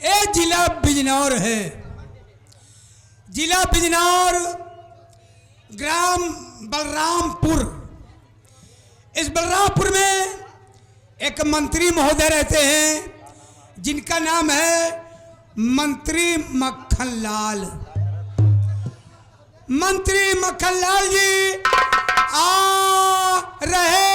ये जिला बिजनौर है। जिला बिजनौर, ग्राम बलरामपुर। इस बलरामपुर में एक मंत्री महोदय रहते हैं जिनका नाम है मंत्री मक्खनलाल। मंत्री मक्खनलाल जी आ रहे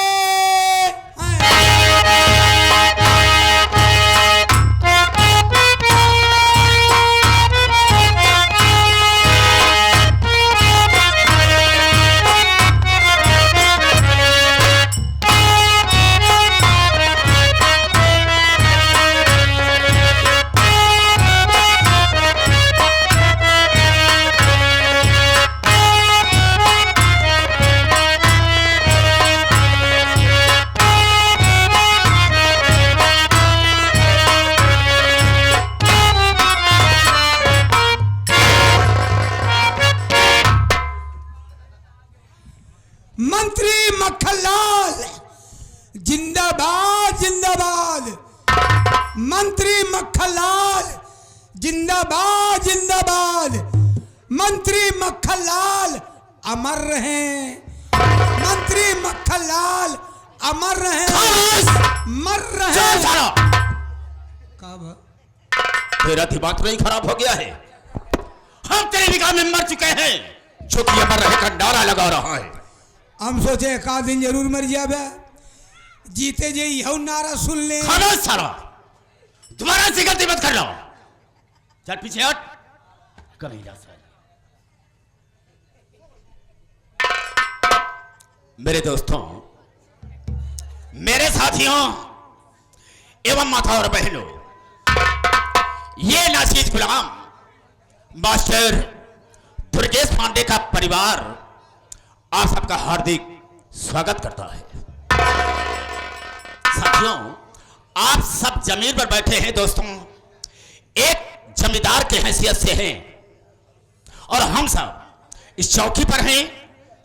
मंत्री मक्खनलाल जिंदाबाद जिंदाबाद। मंत्री मक्खनलाल जिंदाबाद जिंदाबाद। मंत्री मक्खनलाल अमर रहे। मंत्री मक्खनलाल अमर रहे, मर रहे। कब तेरा दिमाग तो नहीं खराब हो गया है? हम तेरे निगाह में मर चुके हैं, जो कि अमर रहे का नारा लगा रहा है। हम सोचे एक आध दिन जरूर मर जाबे, जीते जे यह नारा सुन ले। खामोश सारा, दोबारा से गलती मत कर लो। चल पीछे हट, कहीं जा सकता। मेरे दोस्तों, मेरे साथियों एवं माता और बहनों, ये नाचीज गुलाम मास्टर दुर्गेश पांडे का परिवार आप सबका हार्दिक स्वागत करता है। साथियों, आप सब जमीन पर बैठे हैं दोस्तों, एक जमींदार के हैसियत से हैं, और हम सब इस चौकी पर हैं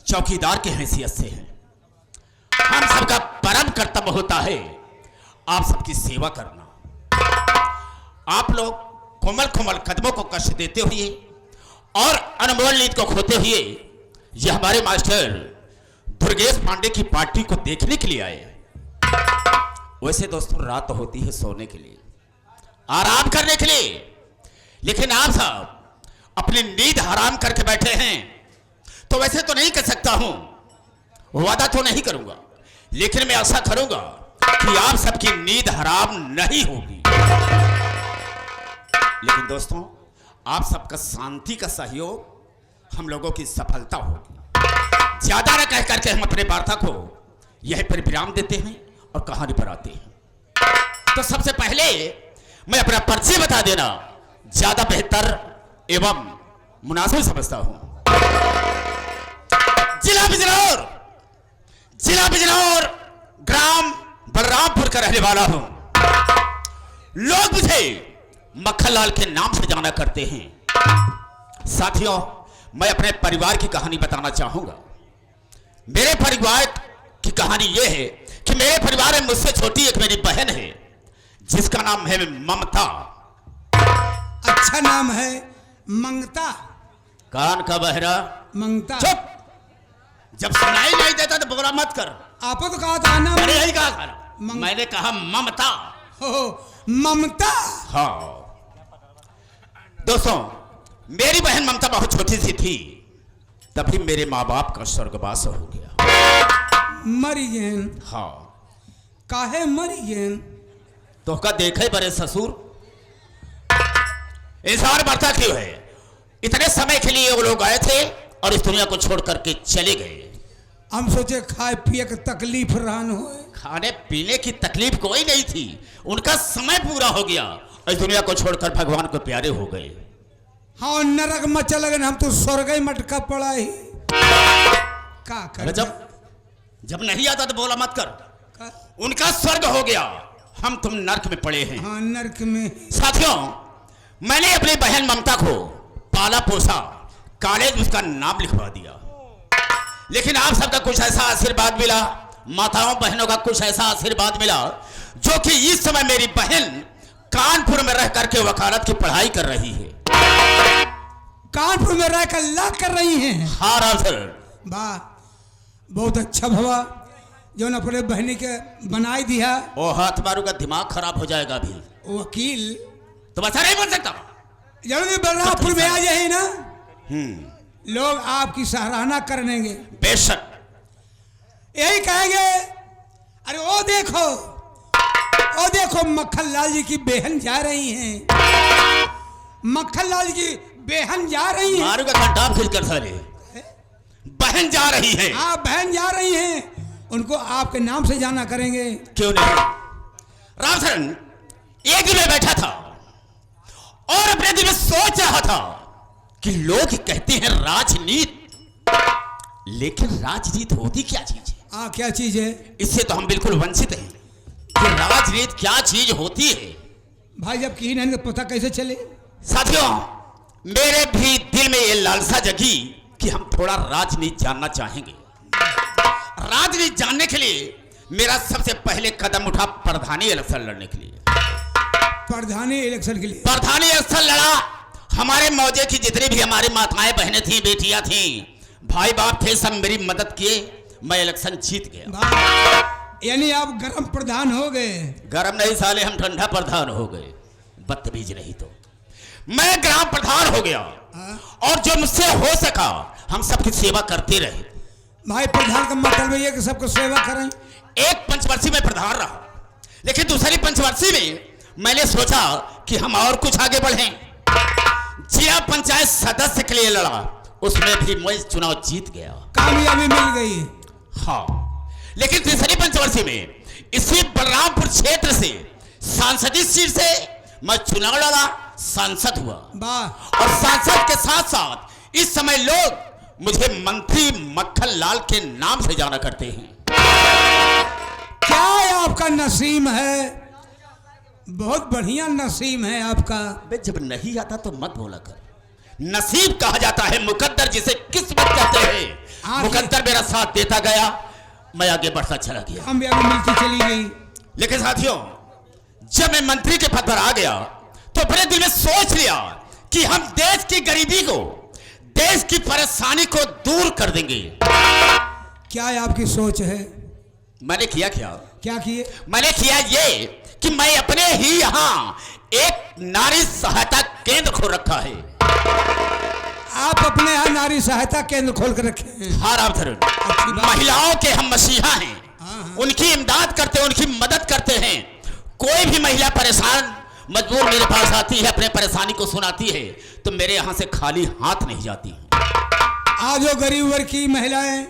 चौकीदार के हैसियत से हैं। हम सबका परम कर्तव्य होता है आप सबकी सेवा करना। आप लोग कोमल कोमल कदमों को कष्ट देते हुए और अनमोल नींद को खोते हुए ये हमारे मास्टर दुर्गेश पांडे की पार्टी को देखने के लिए आए। वैसे दोस्तों रात होती है सोने के लिए, आराम करने के लिए, लेकिन आप सब अपनी नींद हराम करके बैठे हैं। तो वैसे तो नहीं कर सकता हूं, वादा तो नहीं करूंगा, लेकिन मैं आशा करूंगा कि आप सबकी नींद हराम नहीं होगी। लेकिन दोस्तों, आप सबका शांति का सहयोग हम लोगों की सफलता होगी। ज्यादा न कह करके हम अपने वार्ता को यहीं पर विराम देते हैं और कहानी पर आते हैं। तो सबसे पहले मैं अपना परिचय बता देना ज्यादा बेहतर एवं मुनासिब समझता हूं। जिला बिजनौर, जिला बिजनौर, ग्राम बलरामपुर का रहने वाला हूं। लोग मुझे मक्खनलाल के नाम से जाना करते हैं। साथियों, मैं अपने परिवार की कहानी बताना चाहूंगा। मेरे परिवार की कहानी यह है कि मेरे परिवार में मुझसे छोटी एक मेरी बहन है जिसका नाम है ममता। अच्छा नाम है, मंगता। कान का बहरा, मंगता। चुप, जब सुनाई नहीं देता तो बोला मत कर। आप तो कहा था ना, मैंने यही कहा था, मैंने कहा ममता। ममता। हाँ दोस्तों, मेरी बहन ममता बहुत छोटी सी थी, तभी मेरे माँ बाप का स्वर्गवास हो गया। मरी गेन। हाँ। काहे मरी गेन? तो का देखे बड़े ससुर, इंसान मरता क्यों है? इतने समय के लिए वो लोग आए थे और इस दुनिया को छोड़ करके चले गए। हम सोचे खाए पिए की तकलीफ रहन हो। खाने पीने की तकलीफ कोई नहीं थी, उनका समय पूरा हो गया, इस दुनिया को छोड़कर भगवान को प्यारे हो गए। हाँ, नरक मचा लगन, हम तो स्वर्ग ही मटका पड़ा ही। का कर? जब नहीं आता तो बोला मत कर। उनका स्वर्ग हो गया, हम तुम नरक में पड़े हैं। हाँ, नरक में। साथियों, मैंने अपनी बहन ममता को पाला पोसा, कॉलेज उसका नाम लिखवा दिया, लेकिन आप सबका कुछ ऐसा आशीर्वाद मिला, माताओं बहनों का कुछ ऐसा आशीर्वाद मिला, जो कि इस समय मेरी बहन कानपुर में रह करके वकालत की पढ़ाई कर रही है। कानपुर में रहकर ला कर रही हैं। हाँ राजर। वाह, बहुत अच्छा भवा जो न अपने बहनी के बनाई दिया। ओ हाथ मारू का दिमाग खराब हो जाएगा अभी। वकील तो बता नहीं बोल सकता। जरूर बलरामपुर में आ जाए ना, लोग आपकी सराहना करेंगे। बेशक यही कहेंगे, अरे ओ देखो मक्खन लाल जी की बहन जा रही हैं। मक्खन लाल की बहन जा रही हैं। मारू का घंटा खींच कर साले, बहन जा रही है। हाँ, बहन जा रही हैं, उनको आपके नाम से जाना करेंगे। क्यों नहीं। रामचरण एक दिन में बैठा था और अपने दिल में सोच रहा था कि लोग कहते हैं राजनीति, लेकिन राजनीति होती क्या चीज है? हाँ, क्या चीज है? इससे तो हम बिल्कुल वंचित हैं कि राजनीति क्या चीज होती है। भाई जब की नहीं तो पता कैसे चले? साथियों, मेरे भी दिल में ये लालसा जगी कि हम थोड़ा राजनीति जानना चाहेंगे। राजनीति जानने के लिए मेरा सबसे पहले कदम उठा प्रधानी इलेक्शन लड़ने के लिए। प्रधानी इलेक्शन के लिए? प्रधानी इलेक्शन लड़ा। हमारे मौजे की जितनी भी हमारी माताएं बहनें थी, बेटियां थी, भाई बाप थे, सब मेरी मदद किए। मैं इलेक्शन जीत गया। यानी आप गरम प्रधान हो गए? गरम नहीं साले, हम ठंडा प्रधान हो गए। बदतमीज नहीं तो मैं ग्राम प्रधान हो गया। और जो मुझसे हो सका हम सबकी सेवा करते रहे। भाई प्रधान का मतलब ये कि सबको सेवा करें। एक पंचवर्षीय में प्रधान रहा, लेकिन दूसरी पंचवर्षीय में मैंने सोचा कि हम और कुछ आगे बढ़ें। जिला पंचायत सदस्य के लिए लड़ा, उसमें भी मैं चुनाव जीत गया, कामयाबी मिल गई। हाँ, लेकिन तीसरी पंचवर्षीय में इसी बलरामपुर क्षेत्र से सांसदीय सीट से मैं चुनाव लड़ा, सांसद हुआ। और सांसद के साथ साथ इस समय लोग मुझे मंत्री मक्खन लाल के नाम से जाना करते हैं। क्या आपका नसीम है, बहुत बढ़िया नसीम है आपका। जब नहीं आता तो मत बोला कर। नसीब कहा जाता है मुकद्दर, जिसे किस्मत कहते हैं। मुकद्दर मेरा साथ देता गया, मैं आगे बढ़ता चला गया, कामयाबी मिलती चली गई। लेकिन साथियों, जब मैं मंत्री के पद पर आ गया तो अपने दिल में सोच लिया कि हम देश की गरीबी को, देश की परेशानी को दूर कर देंगे। क्या आपकी सोच है? मैंने किया क्या किए? मैंने किया ये कि मैं अपने ही यहाँ एक नारी सहायता केंद्र खोल रखा है। आप अपने यहाँ नारी सहायता केंद्र खोल कर रखे हैं? हाँ रामधरण, महिलाओं के हम मसीहा हैं। उनकी इमदाद करते हैं, उनकी मदद करते हैं। कोई भी महिला परेशान मजबूर मेरे पास आती है, अपने परेशानी को सुनाती है, तो मेरे यहाँ से खाली हाथ नहीं जाती। आज जो गरीब वर्ग की महिलाएं,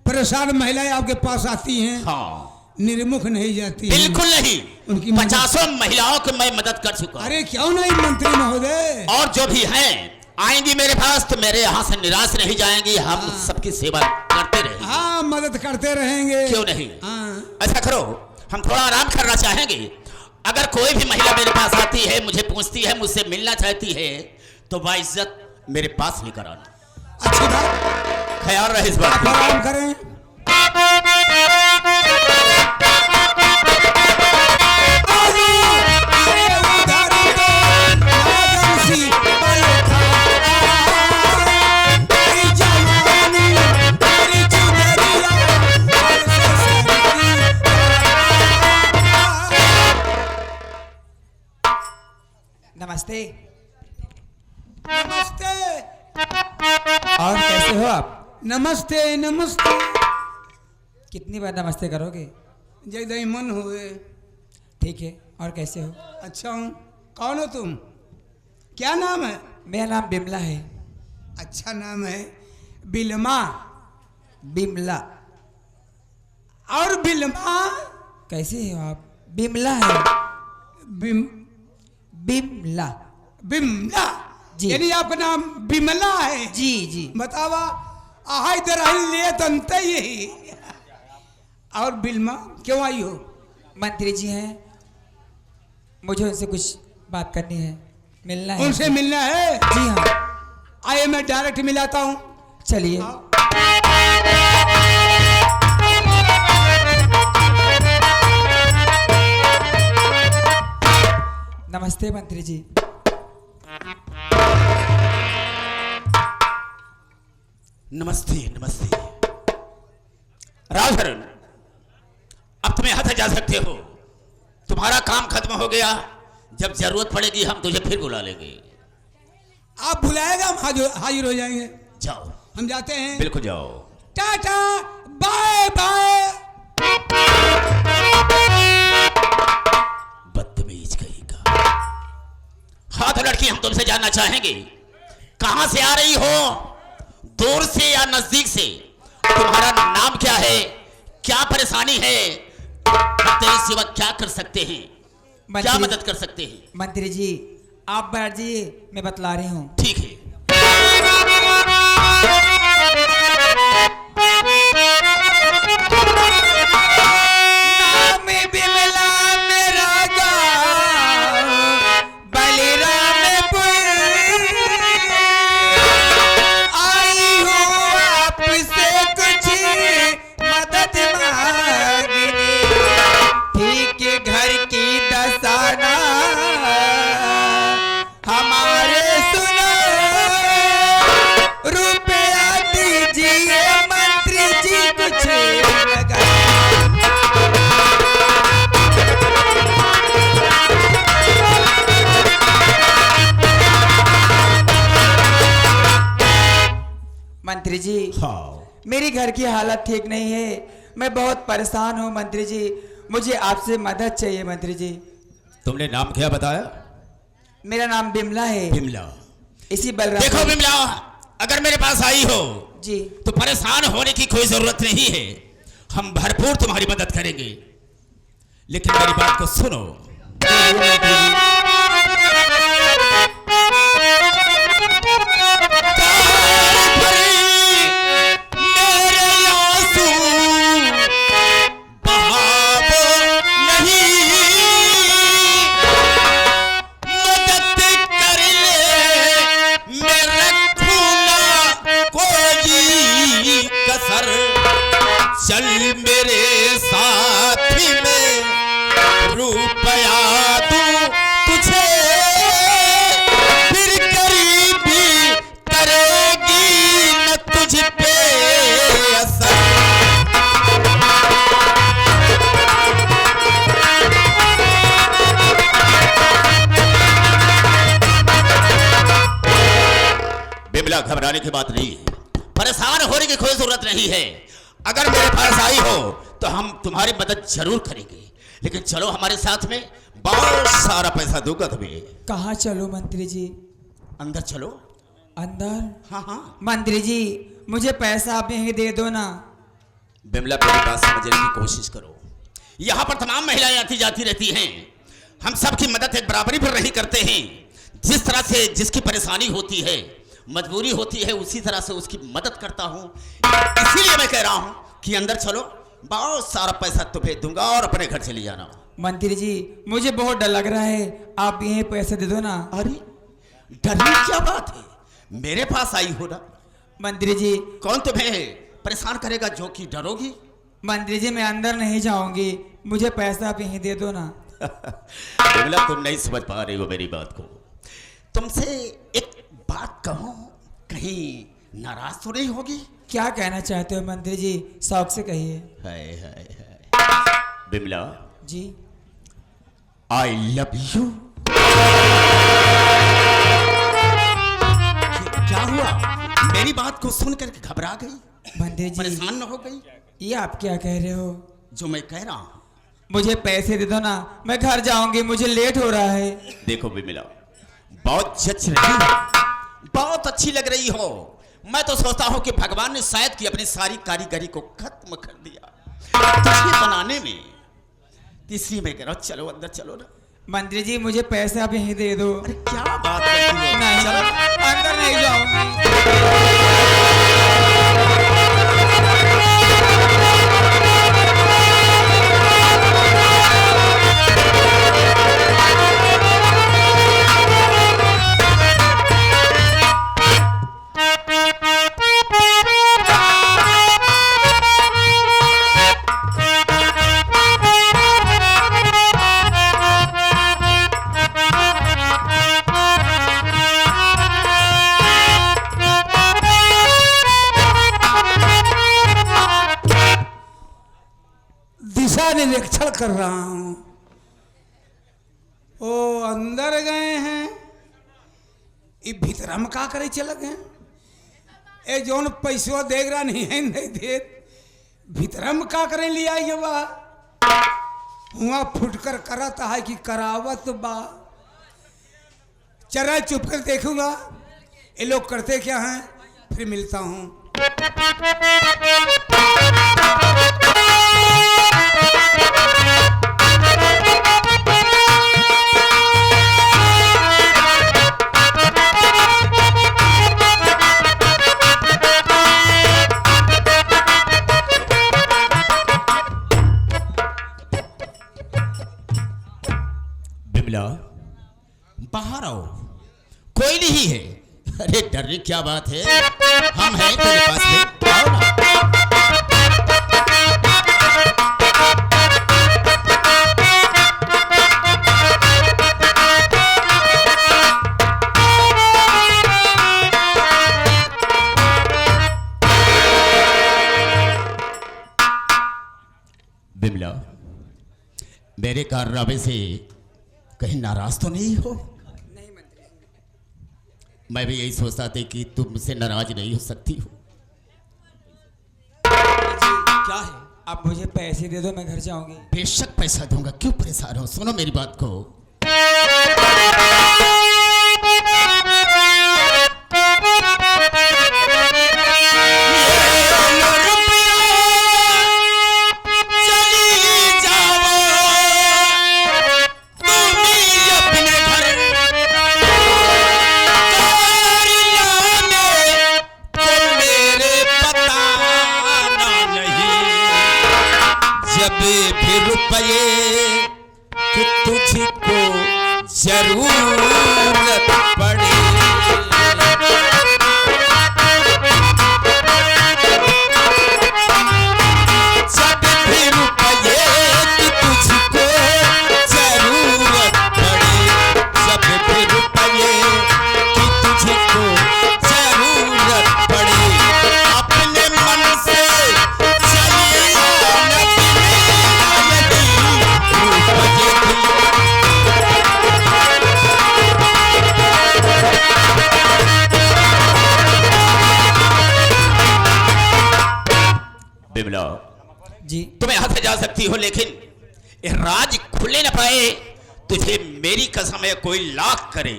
परेशान महिलाएं आपके पास आती हैं, हाँ, निर्मुख नहीं जाती। बिल्कुल नहीं। उनकी 50 महिलाओं को मैं मदद कर चुका। अरे क्यों नहीं मंत्री महोदय? और जो भी हैं आएंगी मेरे पास तो मेरे यहाँ से निराश नहीं जाएंगी। हम सबकी सेवा करते रहेंगे। हाँ, मदद करते रहेंगे। क्यों नहीं। ऐसा करो, हम थोड़ा आराम करना चाहेंगे। अगर कोई भी महिला मेरे पास आती है, मुझे पूछती है, मुझसे मिलना चाहती है, तो बाइज्जत मेरे पास लेकर आना। अच्छी बात, ख्याल रहे इस बात का। आराम करें। नमस्ते। नमस्ते। और कैसे हो आप? नमस्ते नमस्ते। कितनी बार नमस्ते करोगे? जय मन हुए। ठीक है। और कैसे हो? अच्छा हूँ। कौन हो तुम? क्या नाम है? मेरा नाम बिमला है। अच्छा नाम है, बिलमा। बिमला। और बिलमा? कैसे हो आप? बिमला है। बिमला। बिमला जी। यानी आपका नाम बिमला है? जी जी। बतावा आहाई दर ले तंते यही। और बिलमा क्यों आई हो? मंत्री जी हैं, मुझे उनसे कुछ बात करनी है, मिलना है। उनसे मिलना है? जी हाँ। आइए मैं डायरेक्ट मिलाता हूँ। चलिए। नमस्ते मंत्री जी। नमस्ते नमस्ते। राजहरण, अब तुम यहाँ से जा सकते हो। तुम्हारा काम खत्म हो गया। जब जरूरत पड़ेगी हम तुझे फिर बुला लेंगे। आप बुलाएगा हम हाजिर हो जाएंगे। जाओ, हम जाते हैं। बिल्कुल जाओ। Tata bye bye. बदतमीज कहीं का। हाँ तो लड़की, हम तुमसे जानना चाहेंगे कहां से आ रही हो, दूर से या नजदीक से? तुम्हारा नाम क्या है, क्या परेशानी है, हम तेरे सिवा क्या कर सकते हैं, क्या मदद कर सकते हैं? मंत्री जी आप बैठ जाइए, मैं बतला रही हूँ। ठीक है। नाम बिमला मेरा गाँव बलिरामपुर, आई हूँ आपसे कुछ मदद मांगने, ठीक घर की दसाना हमारे सुनो, रुपया दीजिए मंत्री जी कुछ लगा। मंत्री जी हाँ। मेरी घर की हालत ठीक नहीं है, मैं बहुत परेशान हूँ मंत्री जी, मुझे आपसे मदद चाहिए मंत्री जी। तुमने नाम क्या बताया? मेरा नाम बिमला है। बिमला। इसी बलराम। देखो बिमला, अगर मेरे पास आई हो जी तो परेशान होने की कोई जरूरत नहीं है। हम भरपूर तुम्हारी मदद करेंगे, लेकिन मेरी बात को सुनो। चल मेरे साथी में रुपया दूं तुझे, फिर गरीबी करेगी न तुझ पे असर। बिमला, घबराने की बात नहीं है, परेशान होने की कोई जरूरत नहीं है। अगर मेरे पास आई हो तो हम तुम्हारी मदद जरूर करेंगे, लेकिन चलो हमारे साथ में, बहुत सारा पैसा दूंगा तुम्हें। कहाँ चलो मंत्री जी? अंदर चलो। अंदर? हाँ हाँ। मंत्री जी मुझे पैसा आप यहीं दे दो ना। बिमला, मेरी बात समझने की कोशिश करो। यहाँ पर तमाम महिलाएं आती जाती रहती हैं, हम सबकी मदद एक बराबरी पर नहीं करते हैं। जिस तरह से जिसकी परेशानी होती है, मजबूरी होती है, उसी तरह से उसकी मदद करता हूं। इसीलिए मैं कह रहा हूं कि अंदर चलो, बहुत सारा पैसा तुम्हें दूंगा और अपने घर चली जाना। मंत्री जी मुझे बहुत डर लग रहा है, आप यहीं पैसे दे दो ना। अरे डरने की क्या बात है, मेरे पास आई हो ना। मंत्री जी कौन तुम्हें परेशान करेगा जो कि डरोगी? मंत्री जी मैं अंदर नहीं जाऊंगी, मुझे पैसा आप यहीं दे दो ना। बिमला, तुम नहीं समझ पा रही हो मेरी बात को। तुमसे एक बात कहूं, कहीं नाराज तो नहीं होगी? क्या कहना चाहते हो मंत्री जी, शौक से कहिए। हाय हाय हाय। बिमला जी आई लव यू। क्या हुआ? मेरी बात को सुनकर घबरा गई, मंत्री जी परेशान न हो गई? ये आप क्या कह रहे हो? जो मैं कह रहा हूं, मुझे पैसे दे दो ना, मैं घर जाऊंगी, मुझे लेट हो रहा है। देखो बिमला, बहुत जच रही हो, बहुत अच्छी लग रही हो। मैं तो सोचता हूं कि भगवान ने शायद कि अपनी सारी कारीगरी को खत्म कर दिया तुझे बनाने में। तीसरी में कह रहा हूं, चलो अंदर चलो ना। मंत्री जी मुझे पैसे आप यहीं दे दो। अरे क्या बात करती हो? नहीं चलो। अंदर नहीं जाऊंगी। निरीक्षण कर रहा हूं। ओ अंदर गए हैं, ये भीतर हम का करे चल गए। ए जोन पैसवा देख रहा नहीं है नहीं दे, भीतर हम का करें लिया ये बा हुआ फुटकर कराता है कि करावत बा। चरा चुप कर देखूंगा ये लोग करते क्या हैं, फिर मिलता हूं। बिमला बाहर आओ, कोई नहीं है। अरे डरने क्या बात है, हम हैं तेरे पास में, आओ ना। बिमला, मेरे कारनामे से कहीं नाराज तो नहीं हो? नहीं मंत्री जी। मैं भी यही सोचता था कि तुम मुझसे नाराज नहीं हो सकती हो। क्या है, आप मुझे पैसे दे दो, मैं घर जाऊंगी। बेशक पैसा दूंगा, क्यों परेशान हो? सुनो मेरी बात को। कि तुझको जरूरत पड़े, जब भी रुपये की तुझको जरूरत पड़े, जब भी रुपये की तुझको जरूरत पड़े, अपने मन से बिमला जी। तुम यहां से जा सकती हो, लेकिन ये राज खुले न पाए। तुझे मेरी कसम है, कोई लाख करे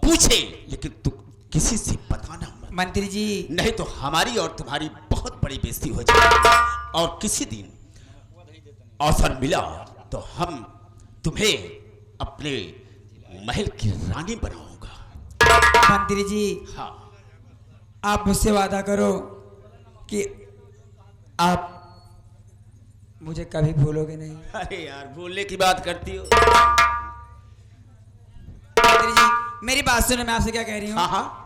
पूछे, लेकिन तू किसी से बताना मत। मंत्री जी, नहीं तो हमारी और तुम्हारी बहुत बड़ी बेइज्जती हो जाएगी। और किसी दिन अवसर मिला तो हम तुम्हें अपने महल की रानी बनाऊंगा। मंत्री जी, हाँ, आप मुझसे वादा करो कि आप मुझे कभी भूलोगे नहीं। अरे यार, भूलने की बात करती हो। मंत्री जी, मेरी बात सुनो, मैं आपसे क्या कह रही हूँ। हाँ हाँ,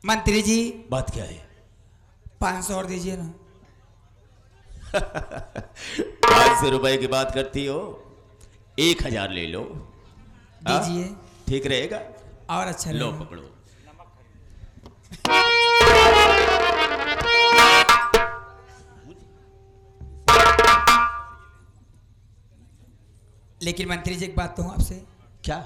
मंत्री जी, बात क्या है? 500 और दीजिए ना। 500 रुपए की बात करती हो, 1000 ले लो। दीजिए। ठीक रहेगा? और अच्छा लो रहेगा। पकड़ो। लेकिन मंत्री जी, एक बात कहूँ आपसे। क्या?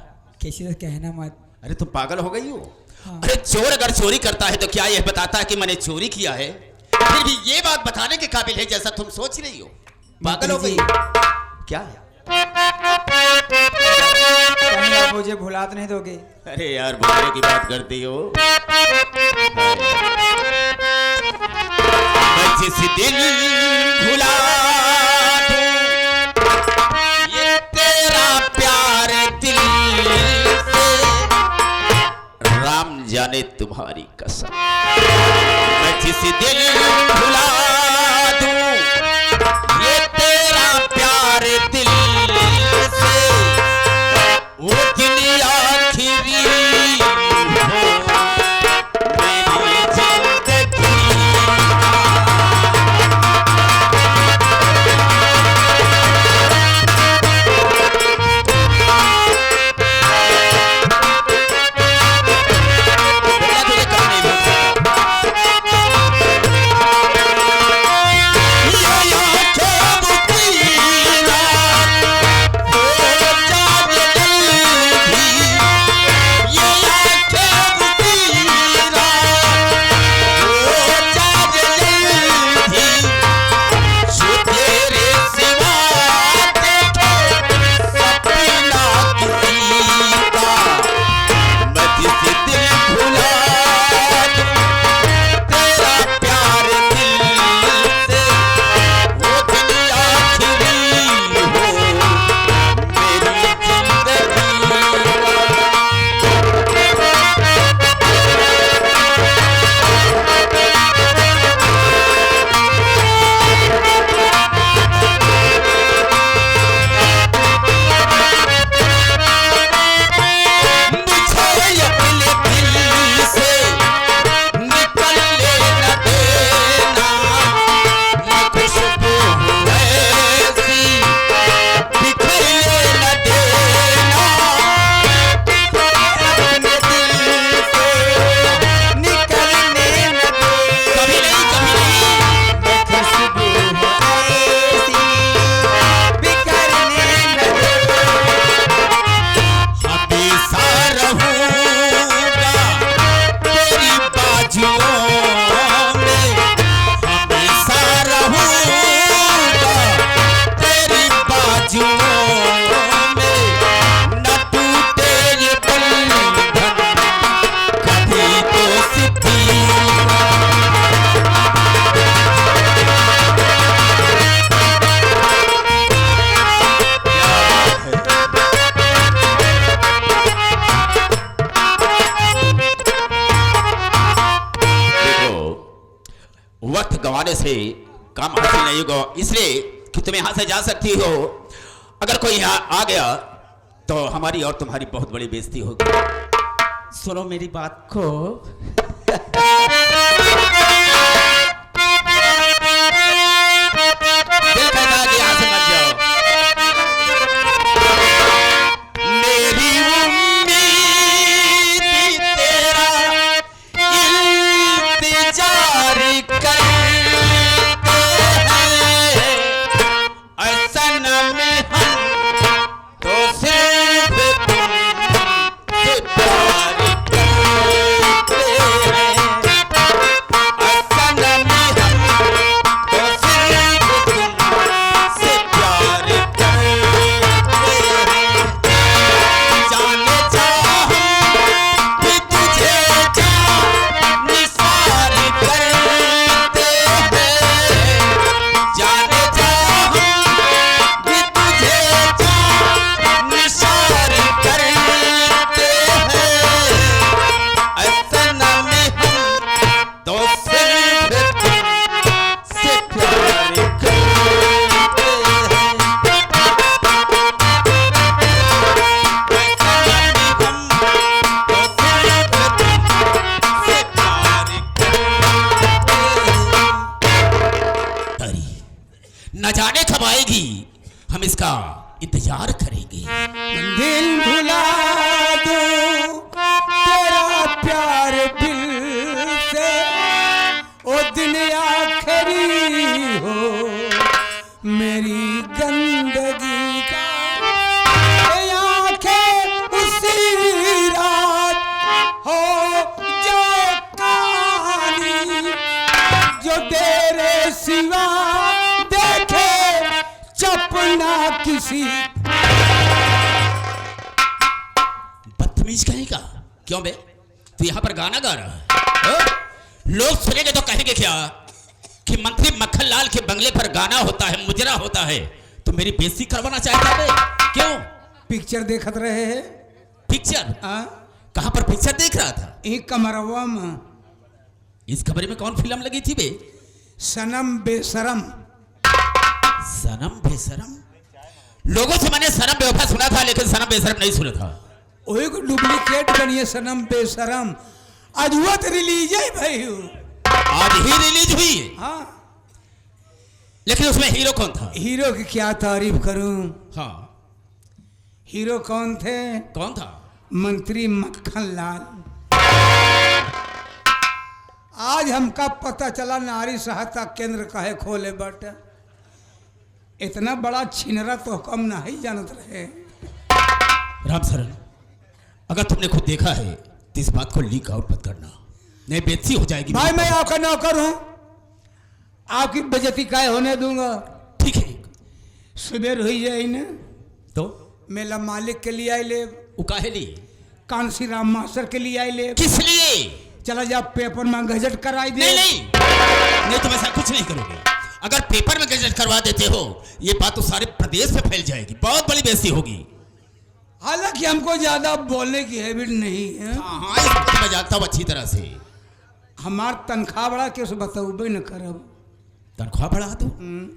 किसी से कहना मत। अरे तुम पागल हो गई हो? हाँ। अरे चोर अगर चोरी करता है तो क्या यह बताता है कि मैंने चोरी किया है? फिर भी ये बात बताने के काबिल है जैसा तुम सोच रही हो। पागल हो गई? क्या है? कहीं आप मुझे भुला तो नहीं दोगे? अरे यार भूलने की बात करती हो। मैं जिस दिल भुला दूं, ये तेरा प्यार दिल से, राम जाने तुम्हारी कसम। मैं जिस दिल भुला दूं, ये तेरा प्यार दिल से, वो दिन आखिरी हो मेरी जिंदगी। वक्त गंवाने से काम हासिल नहीं होगा, इसलिए कि तुम यहां से जा सकती हो। अगर कोई यहाँ आ गया तो हमारी और तुम्हारी बहुत बड़ी बेइज्जती होगी। सुनो मेरी बात को। दिल कहता है कि यहां से मत जाओ। मेरी उम्मीद तेरा इंतजार करते हैं, ऐसा न में हम तो सिर्फ तुमसे प्यार करते हैं, ऐसा न में हम तो सिर्फ तुमसे प्यार करते हैं। जाने चाहूं कि तुझे जान निसार करते हैं, जाने चाहूं कि तुझे जान निसार करते हैं, ऐसा न में हम तो सिर्फ तुमसे प्यार करते हैं। न जाने कब आएगी, हम इसका इंतजार करेंगे। दिल भुला दूं तेरा प्यार दिल से, ओ दिन आखिरी हो मेरी गंदगी का। ये आंखें उसी रात हो जो कहानी, जो तेरे सिवा देखे चपना किसी। बदतमीज कहीं का। क्यों बे, तू यहाँ पर गाना गा रहा है? लोग सुनेंगे तो कहेंगे क्या कि मंत्री मक्खन लाल के बंगले पर गाना होता है, मुजरा होता है, तो मेरी बेइज्जती करवाना चाहता है? क्यों? पिक्चर देखत रहे हैं। पिक्चर? हाँ, कहाँ पर पिक्चर देख रहा था? एक कमरवा में। इस कमरे में कौन फिल्म लगी थी बे? सनम बेशरम। सनम बेशरम? लोगों से मैंने सनम बेवफा सुना था, लेकिन सनम बेशरम नहीं सुना था। वही को डुप्लीकेट बनी है सनम बेशरम। आज हुआ तो रिलीज है भाई। आज ही रिलीज हुई है। हाँ, लेकिन उसमें हीरो कौन था? हीरो की क्या तारीफ करूं। हाँ, हीरो कौन थे? कौन था? मंत्री मक्खन लाल। आज हमका पता चला नारी सहायता केंद्र काहे खोले बट। इतना बड़ा छिनरा तो हम नहीं जानत रहे। राम सरन, अगर तुमने खुद देखा है तो इस बात को लीक आउट मत करना, नहीं बेइज्जती हो जाएगी। भाई मैं आपका नौकर हूं, आपकी बेइज्जती काहे होने दूंगा। ठीक है, सुबह हुई जाए न तो मेला मालिक के लिए आई ले, वो काहे लिए? कांसी राम मास्टर के लिए आई ले। किस लिए? चला जा पेपर में गजट कराई दे। नहीं तुम ऐसा कुछ नहीं करोगे। अगर पेपर में गजट करवा देते हो, ये बात तो सारे प्रदेश में फैल जाएगी, बहुत बड़ी बेइज्जती होगी। हालांकि हमको ज्यादा बोलने की हैबिट नहीं है। हाँ, इस बात मैं जानता हूँ अच्छी तरह से। हमार तनख्वाह बढ़ा के उसे बताऊबे न करब। तनख्वाह बढ़ा दो?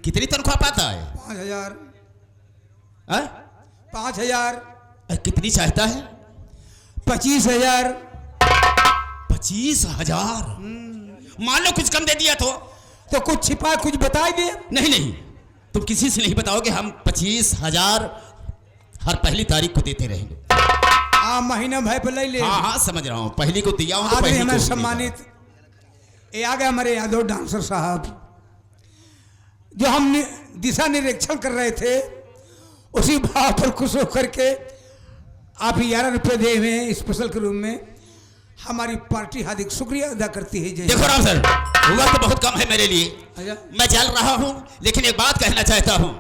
कितनी तनख्वाह पाता है? 5,000। हाँ? 5,000। कितनी चाहता है? 25,000। 25,000? मान लो कुछ कम दे दिया तो कुछ छिपा कुछ बताई दे। नहीं, तुम किसी से नहीं बताओगे। हम 25,000 हर पहली तारीख को देते रहेंगे। महीना भाई पे ले ले। हाँ, समझ रहा हूँ। पहली को दिया हूँ तो आगे पहली हमें को सम्मानित ये आ गए हमारे यादव डांसर साहब, जो हम दिशा निरीक्षण कर रहे थे, उसी भाव पर खुश होकर के आप 11 रुपये दे हुए हैं स्पेशल के रूम में। हमारी पार्टी हार्दिक शुक्रिया अदा करती है। देखो राम सर, वक्त तो बहुत कम है मेरे लिए, अच्छा। मैं चल रहा हूँ, लेकिन एक बात कहना चाहता हूँ।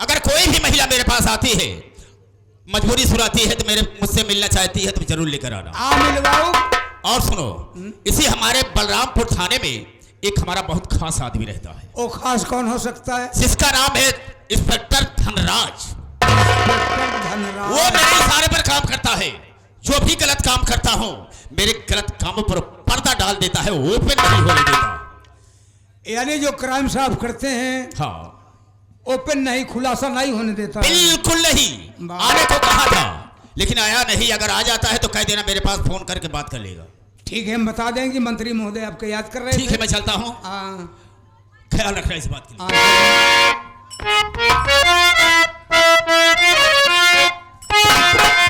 अगर कोई भी महिला मेरे पास आती है, मजबूरी सुनाती है, तो मेरे मुझसे मिलना चाहती है, तो जरूर लेकर आना। मिलवाओ। और सुनो, इसी हमारे बलरामपुर थाने में एक हमारा बहुत खास आदमी रहता है। वो खास कौन हो सकता है? जिसका नाम है इंस्पेक्टर धनराज। धनराज। वो मेरे इशारे पर काम करता है। जो भी गलत काम करता हूँ, मेरे गलत कामों पर पर्दा डाल देता है, ओपन नहीं होने देता। यानी जो क्राइम साहब करते हैं, हाँ, ओपन नहीं, खुलासा नहीं होने देता। बिल्कुल नहीं। आने को कहा था, लेकिन आया नहीं। अगर आ जाता है तो कह देना मेरे पास फोन करके बात कर लेगा। ठीक है, हम बता देंगे कि मंत्री महोदय आपको याद कर रहे हैं। ठीक है, मैं चलता हूँ। ख्याल रखना इस बात के लिए।